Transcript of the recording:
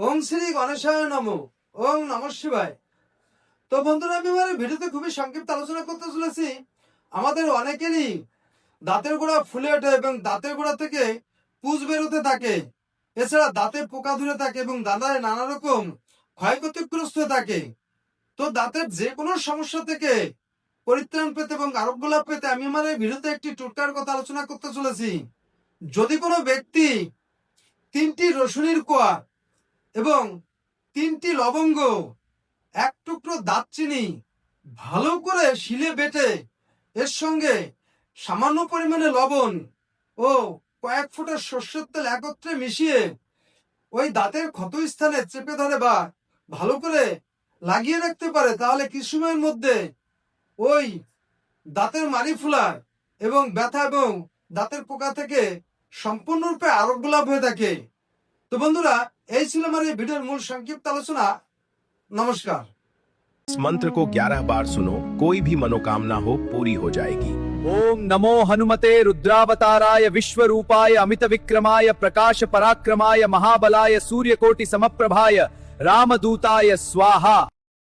ওম শ্রী গণেশায় নমঃ। ওম নমঃ শিবায়। তো বন্ধুরা, আমি আমার ভিডিওতে খুবই সংক্ষিপ্ত আলোচনা করতে চলেছি। আমাদের অনেকেরই দাঁতের গোড়া ফুলে ওঠে এবং দাঁতের গোড়া থেকে পুঁজ বেরোতে থাকে। এছাড়া দাঁতে পোকা ধরে থাকে এবং দাঁতায় নানা রকম ক্ষয়ক্ষতিগ্রস্ত হয়ে থাকে। তো দাঁতের যে কোনো সমস্যা থেকে পরিত্রাণ পেতে এবং আরোগ্য লাভ পেতে আমি আমার এই ভিডিওতে একটি টোটকার কথা আলোচনা করতে চলেছি। যদি কোনো ব্যক্তি 3টি রসুনের কোয়া এবং 3টি লবঙ্গ, 1 টুকরো দারচিনি ভালো করে শিলে বেটে এর সঙ্গে সামান্য পরিমাণে লবণ ও কয়েক ফোঁটা সর্ষের তেল একত্রে মিশিয়ে ওই দাঁতের ক্ষত স্থানে চেপে ধরে বা ভালো করে লাগিয়ে রাখতে পারে, তাহলে কিছু সময়ের মধ্যে ওই দাঁতের মাড়ি ফোলা এবং ব্যথা এবং দাঁতের পোকা থেকে সম্পূর্ণরূপে আরোগ্য লাভ হয়ে থাকে। তো বন্ধুরা, এই ছিল আমার এই ভিডিওর মূল সংক্ষিপ্ত আলোচনা। নমস্কার। इस मंत्र को 11 बार सुनो, कोई भी मनोकामना हो पूरी हो जाएगी। ओम नमो हनुमते रुद्रावताराय विश्वरूपाय अमित विक्रमाय प्रकाश पराक्रमाय महाबलाय सूर्यकोटि समप्रभाय रामदूताय स्वाहा।